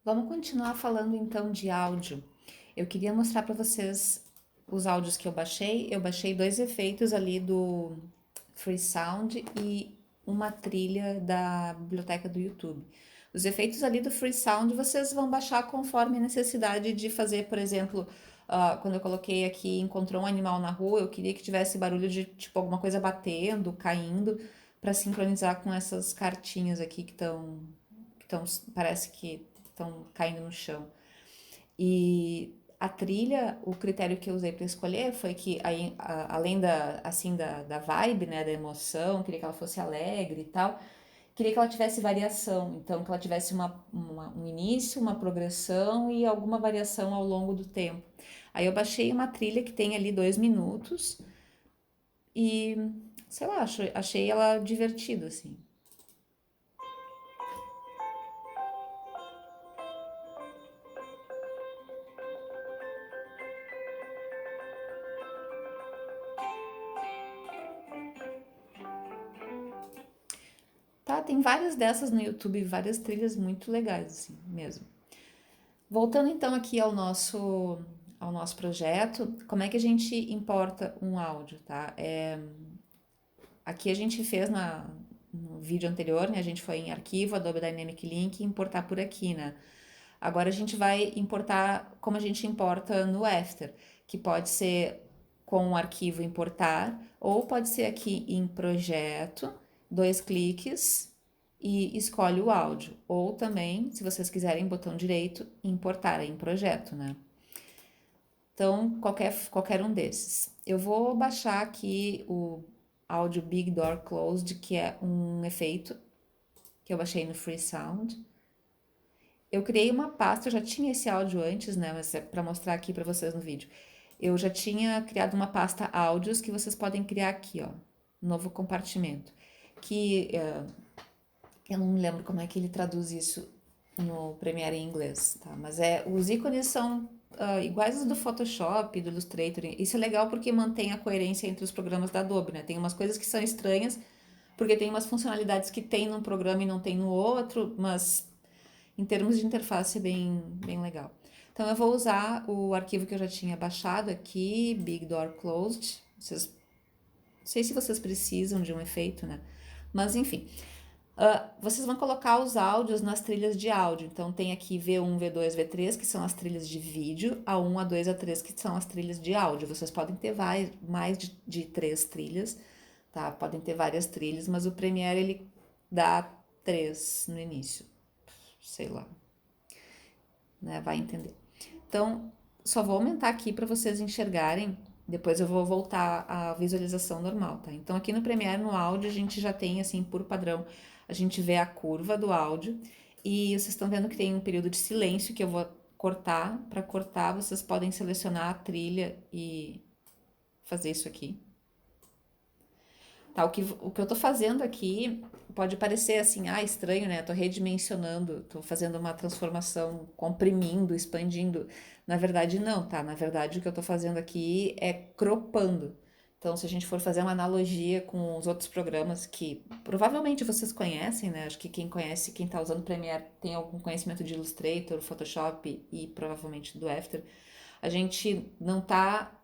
Vamos continuar falando então de áudio. Eu queria mostrar para vocês os áudios que eu baixei. Eu baixei dois efeitos ali do Free Sound e uma trilha da biblioteca do YouTube. Os efeitos ali do Free Sound vocês vão baixar conforme a necessidade de fazer, por exemplo, quando eu coloquei aqui encontrou um animal na rua, eu queria que tivesse barulho de tipo alguma coisa batendo, caindo, para sincronizar com essas cartinhas aqui que estão, parece que estão caindo no chão. E a trilha, o critério que eu usei para escolher foi que, aí, além da vibe, né, da emoção, queria que ela fosse alegre e tal, queria que ela tivesse variação, então que ela tivesse um início, uma progressão e alguma variação ao longo do tempo. Aí eu baixei uma trilha que tem ali 2 minutos e, sei lá, achei ela divertida, assim. Tá, tem várias dessas no YouTube, várias trilhas muito legais, assim, mesmo. Voltando então aqui ao nosso projeto, como é que a gente importa um áudio, tá? Aqui a gente fez no vídeo anterior, né? A gente foi em arquivo, Adobe Dynamic Link e importar por aqui, né? Agora a gente vai importar como a gente importa no After, que pode ser com o arquivo importar, ou pode ser aqui em projeto, 2 cliques e escolhe o áudio. Ou também, se vocês quiserem, botão direito, importar em projeto, né? Então, qualquer um desses. Eu vou baixar aqui o áudio Big Door Closed, que é um efeito que eu baixei no Free Sound. Eu criei uma pasta, eu já tinha esse áudio antes, né? Mas é para mostrar aqui para vocês no vídeo. Eu já tinha criado uma pasta áudios que vocês podem criar aqui, ó. Novo compartimento. Que eu não me lembro como é que ele traduz isso no Premiere em inglês, tá? Mas os ícones são iguais aos do Photoshop, do Illustrator. Isso é legal porque mantém a coerência entre os programas da Adobe, né? Tem umas coisas que são estranhas, porque tem umas funcionalidades que tem num programa e não tem no outro, mas em termos de interface é bem legal. Então eu vou usar o arquivo que eu já tinha baixado aqui, Big Door Closed. Não sei se vocês precisam de um efeito, né? Mas enfim, vocês vão colocar os áudios nas trilhas de áudio. Então tem aqui V1, V2, V3, que são as trilhas de vídeo, A1, A2, A3, que são as trilhas de áudio. Vocês podem ter mais de 3 trilhas, tá? Podem ter várias trilhas, mas o Premiere ele dá 3 no início. Sei lá, né? Vai entender. Então, só vou aumentar aqui para vocês enxergarem. Depois eu vou voltar à visualização normal, tá? Então, aqui no Premiere, no áudio, a gente já tem, assim, por padrão, a gente vê a curva do áudio. E vocês estão vendo que tem um período de silêncio que eu vou cortar. Para cortar, vocês podem selecionar a trilha e fazer isso aqui. Tá, o que eu tô fazendo aqui pode parecer assim, estranho, né? Tô redimensionando, tô fazendo uma transformação, comprimindo, expandindo. Na verdade, não, tá? Na verdade, o que eu tô fazendo aqui é cropando. Então, se a gente for fazer uma analogia com os outros programas que provavelmente vocês conhecem, né? Acho que quem conhece, quem tá usando Premiere tem algum conhecimento de Illustrator, Photoshop e provavelmente do After. A gente não tá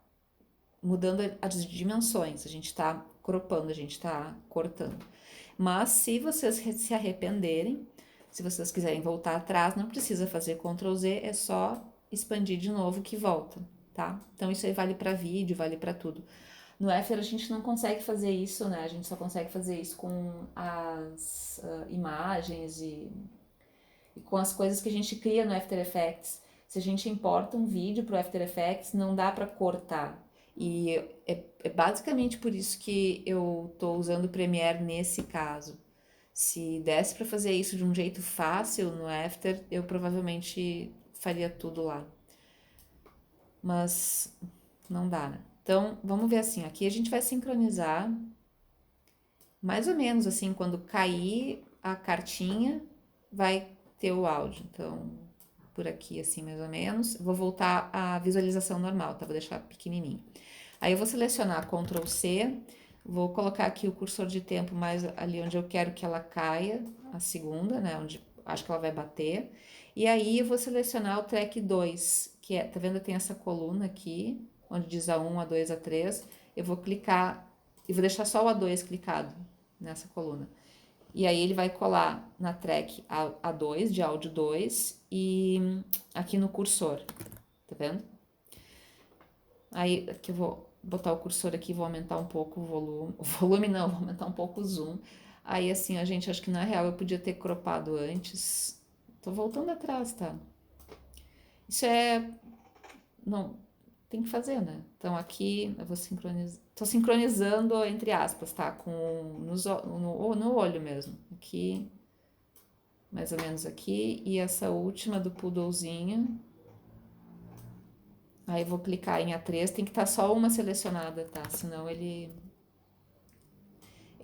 mudando as dimensões, a gente está cropando, a gente está cortando. Mas se vocês se arrependerem, se vocês quiserem voltar atrás, não precisa fazer Ctrl Z, é só expandir de novo que volta, tá? Então isso aí vale para vídeo, vale para tudo. No After a gente não consegue fazer isso, né? A gente só consegue fazer isso com as imagens e com as coisas que a gente cria no After Effects. Se a gente importa um vídeo para o After Effects, não dá para cortar. E é basicamente por isso que eu estou usando o Premiere nesse caso. Se desse para fazer isso de um jeito fácil no After, eu provavelmente faria tudo lá. Mas não dá, né? Então, vamos ver assim, aqui a gente vai sincronizar mais ou menos assim, quando cair a cartinha, vai ter o áudio. Então, por aqui assim, mais ou menos. Vou voltar à visualização normal, tá? Vou deixar pequenininho. Aí eu vou selecionar Ctrl C, vou colocar aqui o cursor de tempo mais ali onde eu quero que ela caia, a segunda, né? Onde acho que ela vai bater. E aí eu vou selecionar o track 2, que é, tá vendo? Tem essa coluna aqui, onde diz A1, A2, A3. Eu vou clicar e vou deixar só o A2 clicado nessa coluna. E aí ele vai colar na track A2, de áudio 2, e aqui no cursor, tá vendo? Aí aqui eu vou botar o cursor aqui, vou aumentar um pouco o volume não, vou aumentar um pouco o zoom. Aí assim, a gente, acho que na real eu podia ter cropado antes. Tô voltando atrás, tá? Isso é, não, tem que fazer, né? Então aqui eu vou sincronizar, tô sincronizando entre aspas, tá? Com, no olho mesmo. Aqui, mais ou menos aqui. E essa última do poodlezinho. Aí vou clicar em A3, tem que estar só uma selecionada, tá? Senão ele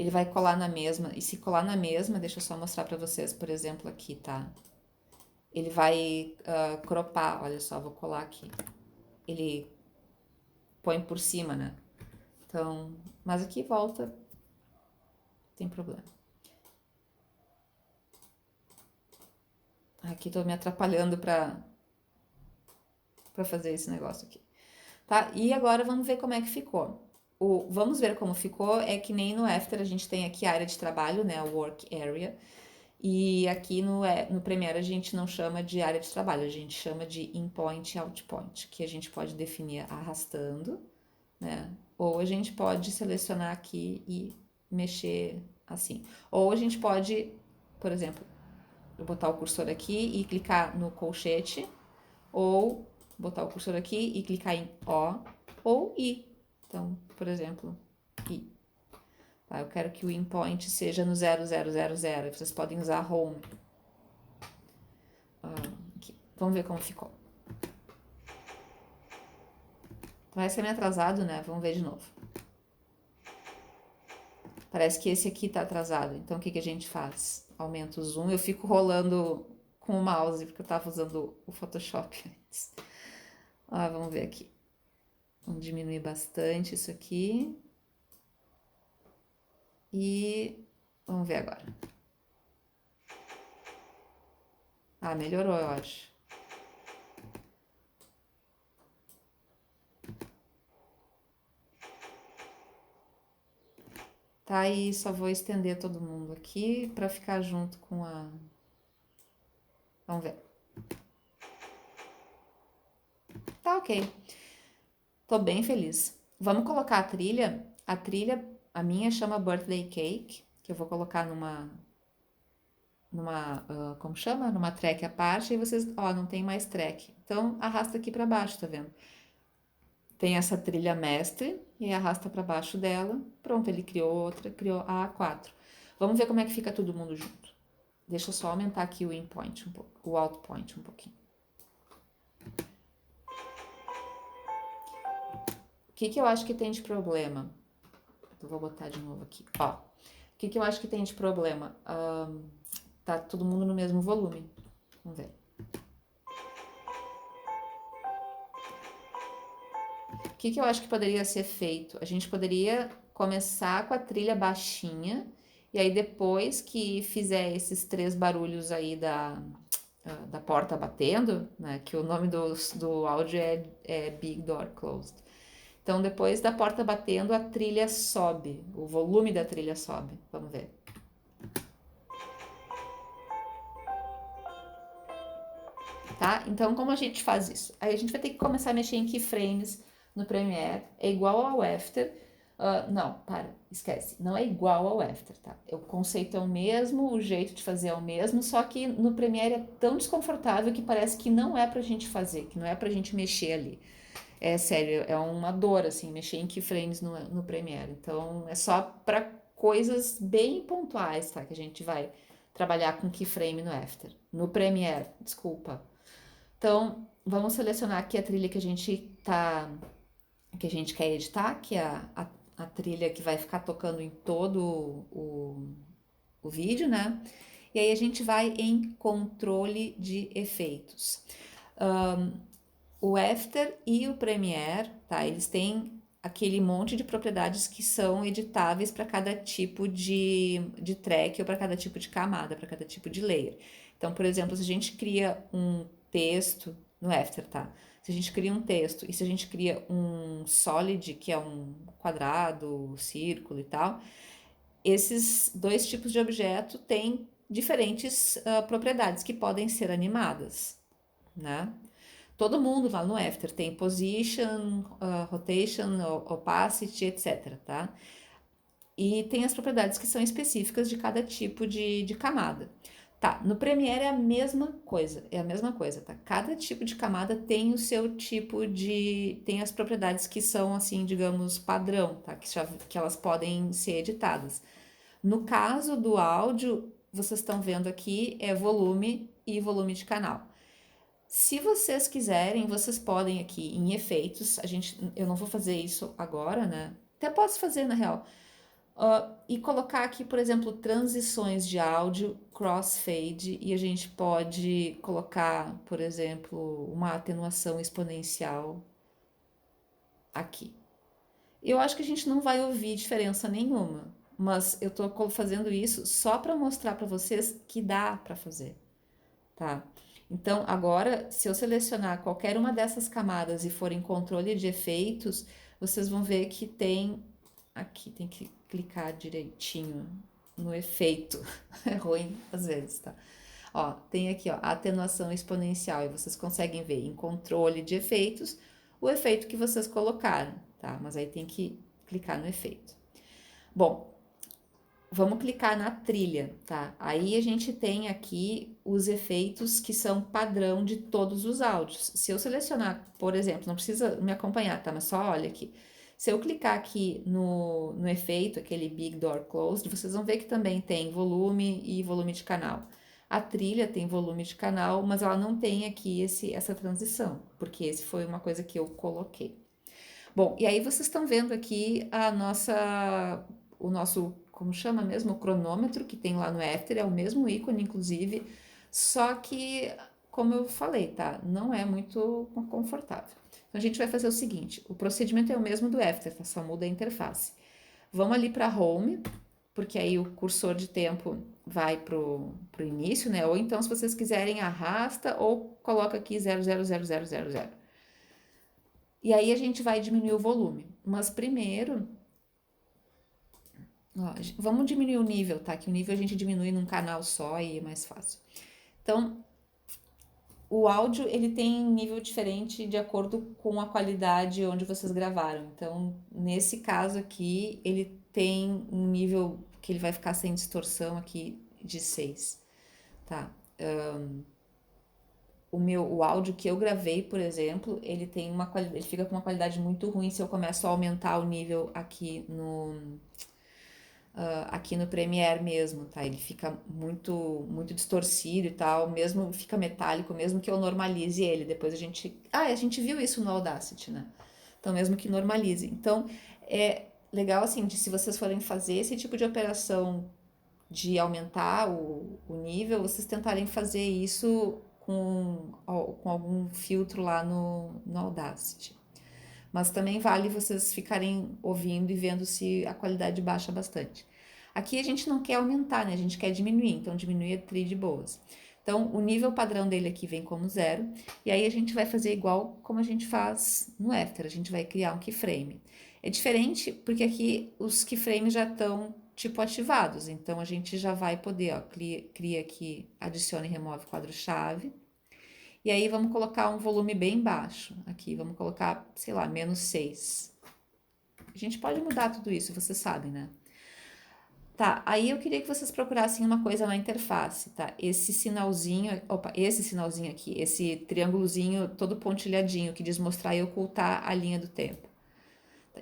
vai colar na mesma. E se colar na mesma, deixa eu só mostrar pra vocês, por exemplo, aqui, tá? Ele vai cropar, olha só, vou colar aqui. Ele põe por cima, né? Então, mas aqui volta, tem problema. Aqui tô me atrapalhando pra fazer esse negócio aqui. Tá? E agora vamos ver como é que ficou. Vamos ver como ficou, é que nem no After a gente tem aqui a área de trabalho, né, o Work Area, e aqui no Premiere a gente não chama de área de trabalho, a gente chama de In-Point e Out-Point, que a gente pode definir arrastando, né, ou a gente pode selecionar aqui e mexer assim. Ou a gente pode, por exemplo, botar o cursor aqui e clicar no colchete, ou botar o cursor aqui e clicar em O ou I. Então, por exemplo, I. Tá, eu quero que o endpoint seja no 0000. Vocês podem usar home. Aqui. Vamos ver como ficou. Parece que é meio atrasado, né? Vamos ver de novo. Parece que esse aqui tá atrasado. Então, o que a gente faz? Aumenta o zoom. Eu fico rolando com o mouse, porque eu tava usando o Photoshop antes. Vamos ver aqui. Vamos diminuir bastante isso aqui. E vamos ver agora. Melhorou, eu acho. Tá, e só vou estender todo mundo aqui pra ficar junto com a... Vamos ver. Tá ok. Tô bem feliz. Vamos colocar a trilha. A minha chama Birthday Cake, que eu vou colocar como chama? Numa track à parte, e vocês, não tem mais track. Então, arrasta aqui pra baixo, tá vendo? Tem essa trilha mestre, e arrasta pra baixo dela. Pronto, ele criou outra, criou a A4. Vamos ver como é que fica todo mundo junto. Deixa eu só aumentar aqui o in-point um pouco, o out-point um pouquinho. O que eu acho que tem de problema? Eu vou botar de novo aqui. O que eu acho que tem de problema? Tá todo mundo no mesmo volume. Vamos ver. O que eu acho que poderia ser feito? A gente poderia começar com a trilha baixinha, e aí depois que fizer esses 3 barulhos aí da porta batendo, né? Que o nome do áudio é Big Door Closed. Então, depois da porta batendo, a trilha sobe, o volume da trilha sobe. Vamos ver. Tá? Então, como a gente faz isso? Aí a gente vai ter que começar a mexer em keyframes no Premiere. É igual ao After. Não, esquece. Não é igual ao After, tá? O conceito é o mesmo, o jeito de fazer é o mesmo, só que no Premiere é tão desconfortável que parece que não é pra gente fazer, que não é pra gente mexer ali. É sério, é uma dor, assim, mexer em keyframes no Premiere. Então, é só para coisas bem pontuais, tá? Que a gente vai trabalhar com keyframe no After. No Premiere, desculpa. Então, vamos selecionar aqui a trilha que a gente quer editar, que é a trilha que vai ficar tocando em todo o vídeo, né? E aí a gente vai em controle de efeitos. O After e o Premiere, tá? Eles têm aquele monte de propriedades que são editáveis para cada tipo de track ou para cada tipo de camada, para cada tipo de layer. Então, por exemplo, se a gente cria um texto no After, tá? Se a gente cria um texto e se a gente cria um solid, que é um quadrado, círculo e tal, esses dois tipos de objeto têm diferentes propriedades que podem ser animadas, né? Todo mundo lá no After tem position, rotation, opacity, etc, tá? E tem as propriedades que são específicas de cada tipo de camada. Tá, no Premiere é a mesma coisa, tá? Cada tipo de camada tem o seu tipo de... tem as propriedades que são, assim, digamos, padrão, tá? Que elas podem ser editadas. No caso do áudio, vocês estão vendo aqui, é volume e volume de canal. Se vocês quiserem, vocês podem aqui em efeitos, eu não vou fazer isso agora, né? Até posso fazer na real. E colocar aqui, por exemplo, transições de áudio, crossfade, e a gente pode colocar, por exemplo, uma atenuação exponencial aqui. Eu acho que a gente não vai ouvir diferença nenhuma, mas eu tô fazendo isso só para mostrar para vocês que dá para fazer, tá? Então, agora, se eu selecionar qualquer uma dessas camadas e for em controle de efeitos, vocês vão ver que tem aqui, tem que clicar direitinho no efeito. É ruim às vezes, tá? Ó, tem aqui, ó, atenuação exponencial e vocês conseguem ver em controle de efeitos o efeito que vocês colocaram, tá? Mas aí tem que clicar no efeito. Bom, vamos clicar na trilha, tá? Aí a gente tem aqui os efeitos que são padrão de todos os áudios. Se eu selecionar, por exemplo, não precisa me acompanhar, tá? Mas só olha aqui. Se eu clicar aqui no efeito, aquele Big Door Closed, vocês vão ver que também tem volume e volume de canal. A trilha tem volume de canal, mas ela não tem aqui essa transição, porque esse foi uma coisa que eu coloquei. Bom, e aí vocês estão vendo aqui o nosso, como chama mesmo, o cronômetro que tem lá no After, é o mesmo ícone, inclusive, só que, como eu falei, tá? Não é muito confortável. Então a gente vai fazer o seguinte, o procedimento é o mesmo do After, tá? Só muda a interface. Vamos ali para Home, porque aí o cursor de tempo vai pro início, né? Ou então, se vocês quiserem, arrasta ou coloca aqui 0,00000. E aí a gente vai diminuir o volume. Mas primeiro, ó, vamos diminuir o nível, tá? Que o nível a gente diminui num canal só e é mais fácil. Então, o áudio ele tem nível diferente de acordo com a qualidade onde vocês gravaram. Então, nesse caso aqui, ele tem um nível que ele vai ficar sem distorção aqui de 6, tá? O áudio que eu gravei, por exemplo, ele tem uma qualidade, ele fica com uma qualidade muito ruim se eu começo a aumentar o nível aqui no Premiere mesmo, tá? Ele fica muito distorcido e tal, mesmo fica metálico, mesmo que eu normalize ele. Depois a gente viu isso no Audacity, né? Então, mesmo que normalize. Então, é legal assim, se vocês forem fazer esse tipo de operação de aumentar o nível, vocês tentarem fazer isso com algum filtro lá no Audacity. Mas também vale vocês ficarem ouvindo e vendo se a qualidade baixa bastante. Aqui a gente não quer aumentar, né? A gente quer diminuir, então diminuir a trilha de boas. Então, o nível padrão dele aqui vem como 0, e aí a gente vai fazer igual como a gente faz no After, a gente vai criar um keyframe. É diferente porque aqui os keyframes já estão tipo ativados, então a gente já vai poder, ó, cria aqui, adiciona e remove quadro-chave, e aí vamos colocar um volume bem baixo aqui, vamos colocar, sei lá, -6. A gente pode mudar tudo isso, vocês sabem, né? Tá, aí eu queria que vocês procurassem uma coisa na interface, tá? Esse sinalzinho aqui, esse triângulozinho todo pontilhadinho que diz mostrar e ocultar a linha do tempo.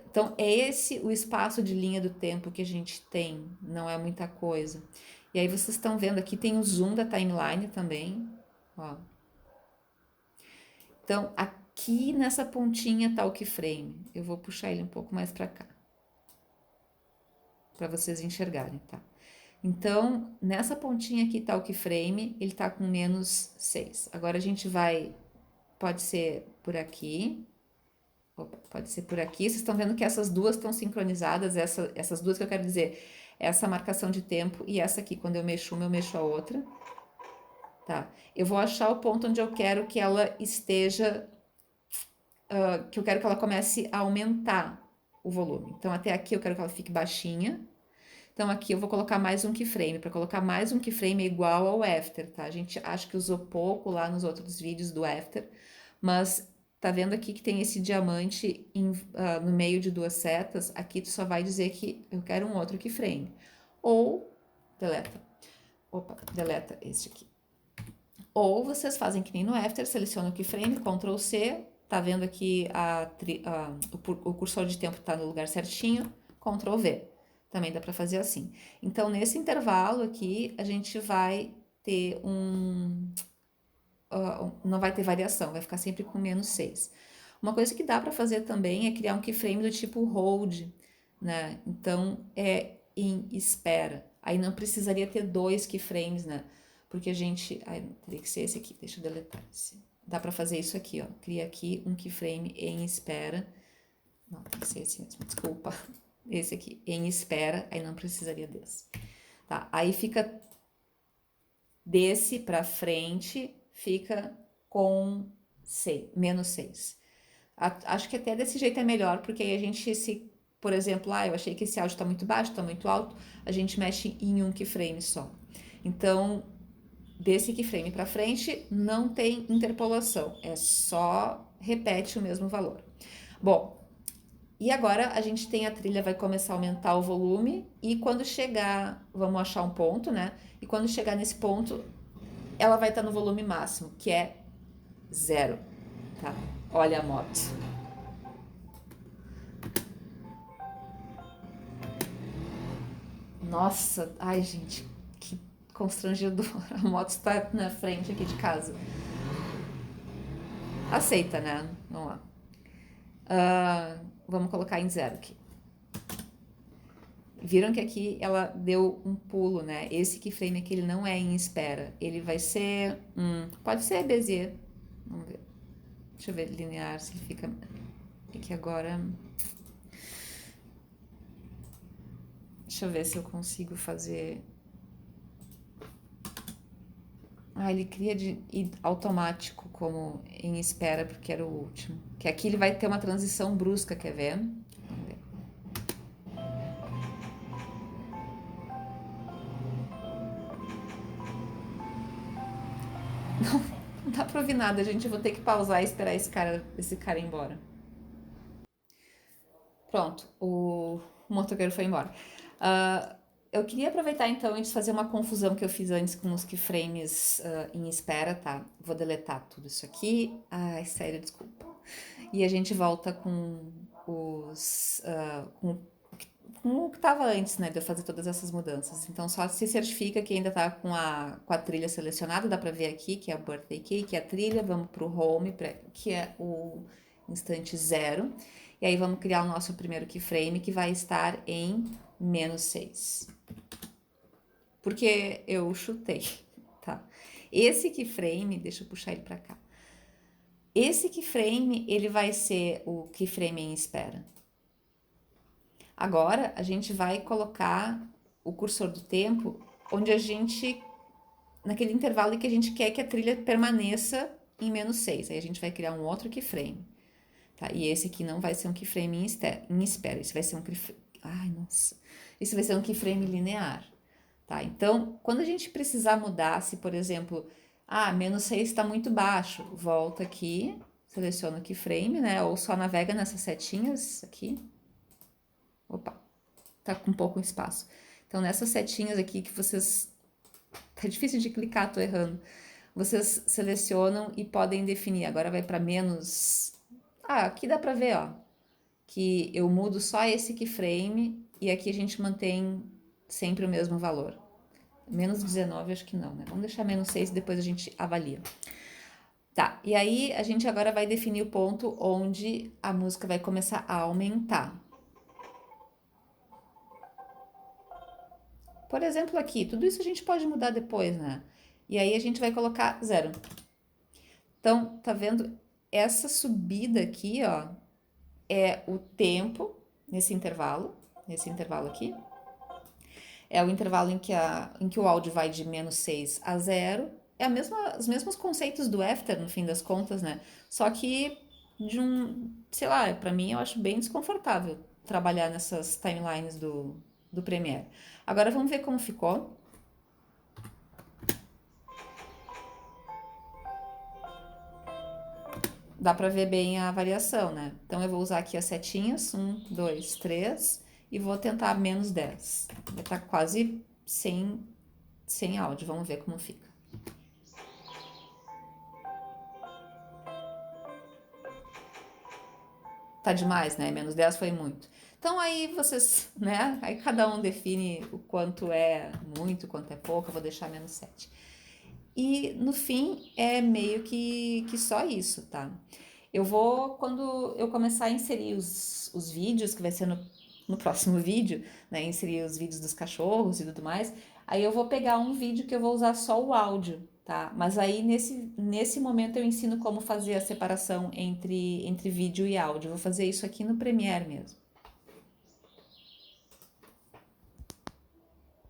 Então, é esse o espaço de linha do tempo que a gente tem, não é muita coisa. E aí vocês estão vendo aqui, tem o zoom da timeline também, ó. Então, aqui nessa pontinha tá o keyframe. Eu vou puxar ele um pouco mais para cá, para vocês enxergarem, tá? Então, nessa pontinha aqui tá o keyframe, ele tá com -6. Agora a gente vai, pode ser por aqui, Opa, pode ser por aqui. Vocês estão vendo que essas duas estão sincronizadas, essas duas que eu quero dizer, essa marcação de tempo e essa aqui, quando eu mexo uma, eu mexo a outra. Tá? Eu vou achar o ponto onde eu quero que ela esteja, que eu quero que ela comece a aumentar o volume. Então, até aqui eu quero que ela fique baixinha. Então, aqui eu vou colocar mais um keyframe. Para colocar mais um keyframe é igual ao after, tá? A gente acha que usou pouco lá nos outros vídeos do after, mas tá vendo aqui que tem esse diamante no meio de duas setas? Aqui tu só vai dizer que eu quero um outro keyframe. Ou, deleta. Opa, deleta este aqui. Ou vocês fazem que nem no after, seleciona o keyframe, Ctrl C, tá vendo aqui o cursor de tempo tá no lugar certinho, Ctrl V. Também dá para fazer assim. Então, nesse intervalo aqui, a gente vai ter não vai ter variação, vai ficar sempre com -6. Uma coisa que dá para fazer também é criar um keyframe do tipo hold, né? Então, é em espera. Aí não precisaria ter dois keyframes, né? Porque a gente... Ai, teria que ser esse aqui, deixa eu deletar esse. Dá para fazer isso aqui, ó. Cria aqui um keyframe em espera. Não, tem que ser esse mesmo, desculpa. Esse aqui, em espera, aí não precisaria desse. Tá, aí fica desse para frente, fica com -6. Acho que até desse jeito é melhor, porque aí a gente por exemplo, eu achei que esse áudio está muito baixo, está muito alto, a gente mexe em um keyframe só. Então, desse keyframe para frente, não tem interpolação, é só repete o mesmo valor. Bom, e agora a gente tem a trilha, vai começar a aumentar o volume, e quando chegar, vamos achar um ponto, né? E quando chegar nesse ponto, ela vai estar no volume máximo, que é 0, tá? Olha a moto. Nossa, ai gente, que constrangedor. A moto está na frente aqui de casa. Aceita, né? Vamos lá. Vamos colocar em 0 aqui. Viram que aqui ela deu um pulo, né? Esse keyframe aqui, ele não é em espera. Ele vai ser... pode ser Bezier. Vamos ver. Deixa eu ver, linear, se ele fica... Aqui agora... Deixa eu ver se eu consigo fazer... ele cria de automático como em espera, porque era o último. Que aqui ele vai ter uma transição brusca, quer ver? Vamos ver. Não dá pra ouvir nada, gente. Eu vou ter que pausar e esperar esse cara ir embora. Pronto, o motoqueiro foi embora. Eu queria aproveitar então e fazer uma confusão que eu fiz antes com os keyframes em espera, tá? Vou deletar tudo isso aqui. Ai, sério, desculpa. E a gente volta com com o que estava antes, né, de eu fazer todas essas mudanças. Então, só se certifica que ainda tá com a trilha selecionada, dá pra ver aqui, que é a Birthday Cake, a trilha, vamos pro Home, que é o instante 0. E aí vamos criar o nosso primeiro keyframe, que vai estar em -6. Porque eu chutei, tá? Esse keyframe, deixa eu puxar ele pra cá. Esse keyframe, ele vai ser o keyframe em espera. Agora, a gente vai colocar o cursor do tempo onde a gente, naquele intervalo em que a gente quer que a trilha permaneça em -6. Aí a gente vai criar um outro keyframe. Tá? E esse aqui não vai ser um keyframe em espera. Esse vai ser um keyframe... Ai, nossa. Esse vai ser um keyframe linear. Tá? Então, quando a gente precisar mudar, se por exemplo, -6 está muito baixo, volta aqui, seleciona o keyframe, né? Ou só navega nessas setinhas aqui. Opa, tá com pouco espaço. Então, nessas setinhas aqui que vocês... Tá difícil de clicar, tô errando. Vocês selecionam e podem definir. Agora vai para menos... aqui dá pra ver, ó. Que eu mudo só esse keyframe e aqui a gente mantém sempre o mesmo valor. -19 acho que não, né? Vamos deixar -6 e depois a gente avalia. Tá, e aí a gente agora vai definir o ponto onde a música vai começar a aumentar. Por exemplo, aqui, tudo isso a gente pode mudar depois, né? E aí a gente vai colocar 0. Então, tá vendo? Essa subida aqui, ó, é o tempo nesse intervalo aqui. É o intervalo em que o áudio vai de -6 a 0. É os mesmos conceitos do after, no fim das contas, né? Só que sei lá, pra mim eu acho bem desconfortável trabalhar nessas timelines do Premiere. Agora vamos ver como ficou. Dá pra ver bem a variação, né? Então eu vou usar aqui as setinhas, 1, 2, 3, e vou tentar -10. Vai estar quase sem áudio, vamos ver como fica. Tá demais, né? -10 foi muito. Então aí vocês, né? Aí cada um define o quanto é muito, quanto é pouco. Eu vou deixar -7. E no fim é meio que só isso, tá? Quando eu começar a inserir os vídeos, que vai ser no próximo vídeo, né? Inserir os vídeos dos cachorros e tudo mais. Aí eu vou pegar um vídeo que eu vou usar só o áudio, tá? Mas aí nesse momento eu ensino como fazer a separação entre vídeo e áudio. Eu vou fazer isso aqui no Premiere mesmo.